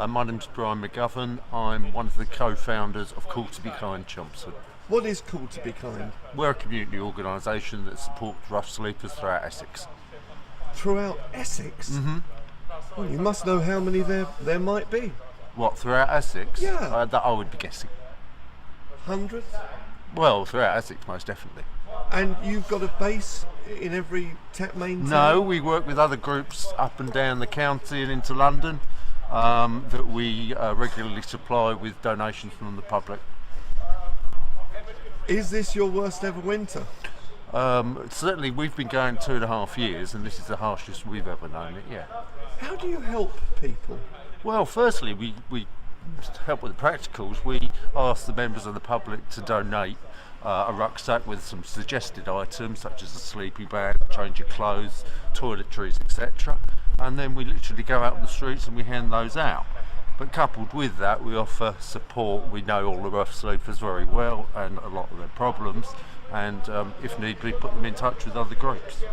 My name's Brian McGovern. I'm one of the co-founders of Call to Be Kind Chelmsford. What is Call to Be Kind? We're a community organisation that supports rough sleepers throughout Essex. Throughout Essex? Mm-hmm. Well, you must know how many there might be. What, throughout Essex? Yeah. That I would be guessing. Hundreds? Well, throughout Essex, most definitely. And you've got a base in every main town? No, we work with other groups up and down the county and into London that we regularly supply with donations from the public. Is this your worst ever winter? Certainly, we've been going 2.5 years, and this is the harshest we've ever known it, yeah. How do you help people? Well, firstly, we help with the practicals. We ask the members of the public to donate a rucksack with some suggested items such as a sleeping bag, change of clothes, toiletries, etc. And then we literally go out on the streets and we hand those out. But coupled with that, we offer support. We know all the rough sleepers very well and a lot of their problems, and if need be, put them in touch with other groups.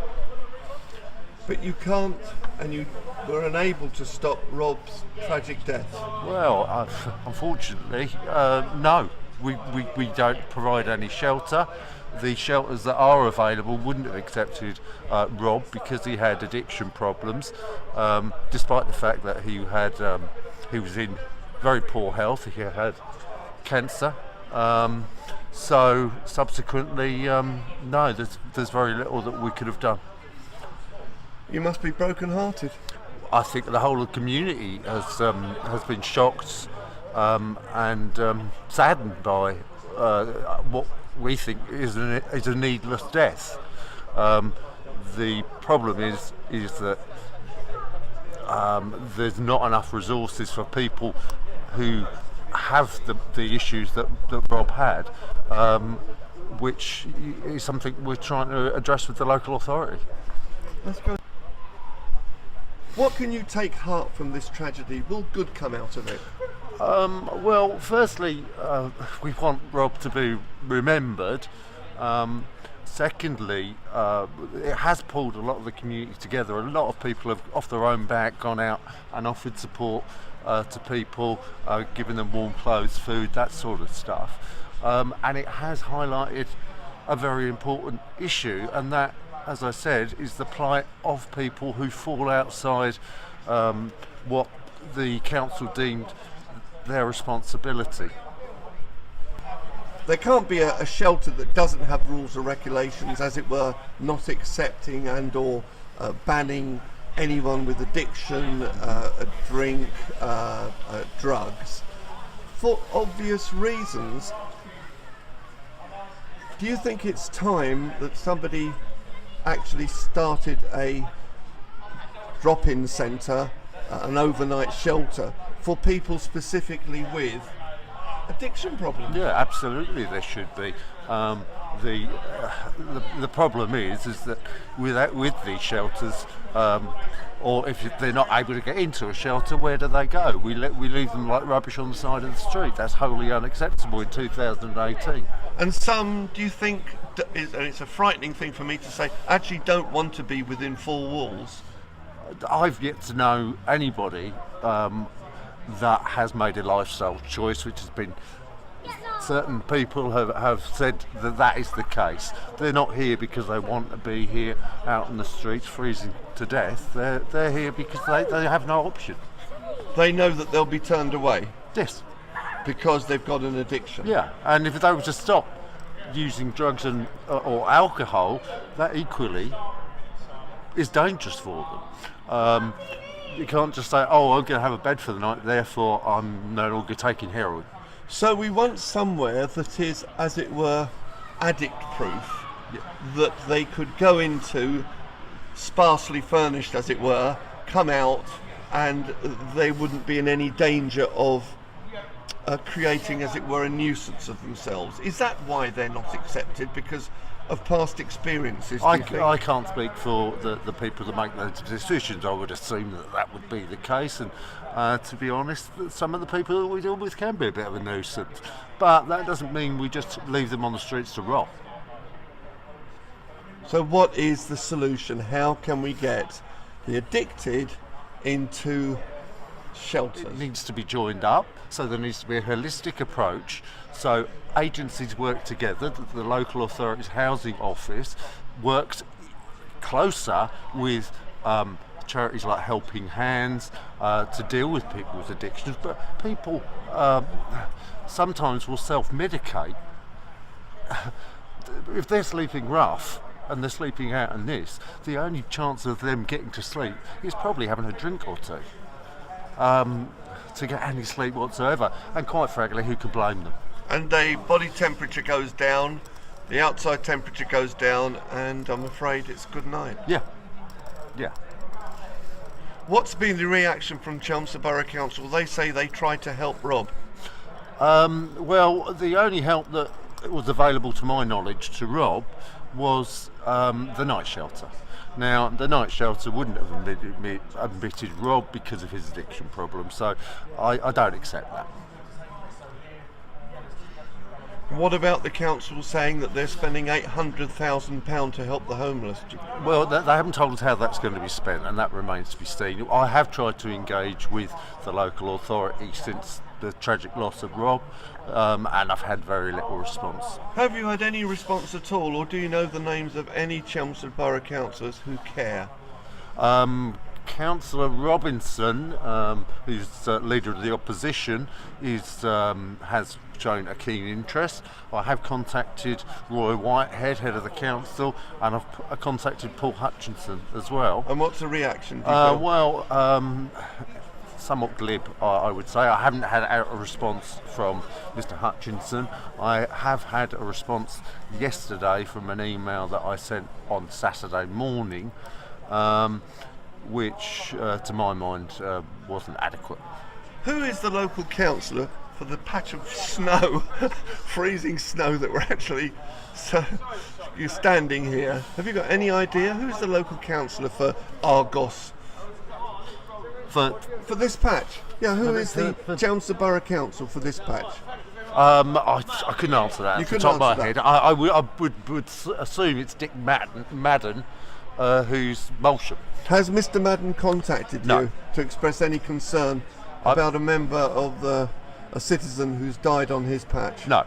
But you can't, and you were unable to stop Rob's tragic death. Well, unfortunately, no. We don't provide any shelter. The shelters that are available wouldn't have accepted Rob because he had addiction problems, despite the fact that he was in very poor health. He had cancer. So subsequently, no, there's very little that we could have done. You must be broken-hearted. I think the whole of the community has been shocked and saddened by what we think is a needless death. The problem is that there's not enough resources for people who have the issues that Rob had, which is something we're trying to address with the local authority. Let's go. What can you take heart from this tragedy? Will good come out of it? Well, firstly, we want Rob to be remembered. Secondly, it has pulled a lot of the community together. A lot of people have, off their own back, gone out and offered support to people, giving them warm clothes, food, that sort of stuff. And it has highlighted a very important issue, and that, as I said, is the plight of people who fall outside what the council deemed their responsibility. There can't be a shelter that doesn't have rules or regulations, as it were, not accepting and or banning anyone with addiction, drink, drugs, for obvious reasons. Do you think it's time that somebody actually started a drop-in centre, an overnight shelter for people specifically with addiction problems? Yeah, absolutely, there should be. The problem is that with these shelters, or if they're not able to get into a shelter, where do they go? We leave them like rubbish on the side of the street. That's wholly unacceptable in 2018. And some, do you think, and it's a frightening thing for me to say, actually don't want to be within four walls? I've yet to know anybody that has made a lifestyle choice, which has been, certain people have said that is the case. They're not here because they want to be here out in the streets freezing to death. They're here because they have no option. They know that they'll be turned away? Yes. Because they've got an addiction? Yeah, and if they were to stop using drugs or alcohol, that equally is dangerous for them. You can't just say, oh, I'm going to have a bed for the night, therefore I'm no longer taking heroin. So we want somewhere that is, as it were, addict-proof, that they could go into, sparsely furnished as it were, come out, and they wouldn't be in any danger of creating, as it were, a nuisance of themselves. Is that why they're not accepted? Because of past experiences? I can't speak for the people that make those decisions. I would assume that would be the case, and to be honest, some of the people that we deal with can be a bit of a nuisance, but that doesn't mean we just leave them on the streets to rot. So what is the solution? How can we get the addicted into shelters. It needs to be joined up, so there needs to be a holistic approach. So agencies work together. The local authority's housing office works closer with charities like Helping Hands to deal with people's addictions. But people sometimes will self-medicate. If they're sleeping rough and they're sleeping out in this, the only chance of them getting to sleep is probably having a drink or two to get any sleep whatsoever. And quite frankly, who can blame them? And the body temperature goes down, the outside temperature goes down, and I'm afraid it's good night. Yeah. What's been the reaction from Chelmsford Borough Council? They say they tried to help Rob. Well, the only help that was available to my knowledge to Rob was the night shelter. Now, the night shelter wouldn't have admitted Rob because of his addiction problem, so I don't accept that. What about the council saying that they're spending £800,000 to help the homeless? Well, they haven't told us how that's going to be spent, and that remains to be seen. I have tried to engage with the local authority since the tragic loss of Rob, and I've had very little response. Have you had any response at all, or do you know the names of any Chelmsford Borough councillors who care? Councillor Robinson, who's leader of the opposition, has shown a keen interest. I have contacted Roy Whitehead, head of the council, and I've contacted Paul Hutchinson as well. And what's the reaction? Do you feel? Somewhat glib, I would say. I haven't had a response from Mr. Hutchinson. I have had a response yesterday from an email that I sent on Saturday morning, which, to my mind, wasn't adequate. Who is the local councillor for the patch of snow, freezing snow that we're actually you're standing here? Have you got any idea? Who's the local councillor for Argos? For this patch? Yeah, who is the Chelmsford Borough Council for this patch? I couldn't answer that off the top of my head. I would assume it's Dick Madden, who's Molsham. Has Mr. Madden contacted you to express any concern about a member of a citizen who's died on his patch? No.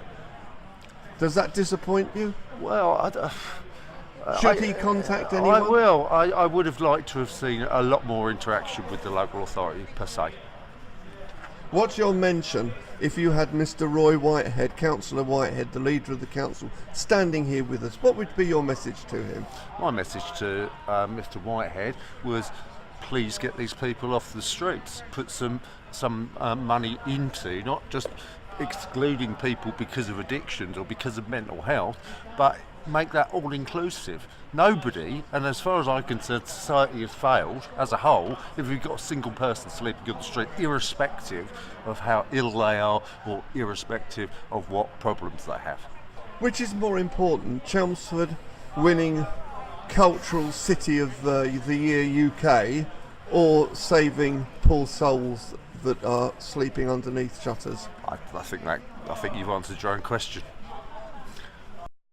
Does that disappoint you? Well, should he contact anyone? I will. I would have liked to have seen a lot more interaction with the local authority per se. What's your mention if you had Mr. Roy Whitehead, Councillor Whitehead, the leader of the council, standing here with us? What would be your message to him? My message to Mr. Whitehead was, please get these people off the streets. Put some money into, not just excluding people because of addictions or because of mental health, but make that all inclusive. Nobody, and as far as I'm concerned, society has failed as a whole if we've got a single person sleeping on the street, irrespective of how ill they are or irrespective of what problems they have. Which is more important, Chelmsford winning Cultural City of the Year UK, or saving poor souls that are sleeping underneath shutters? I think you've answered your own question.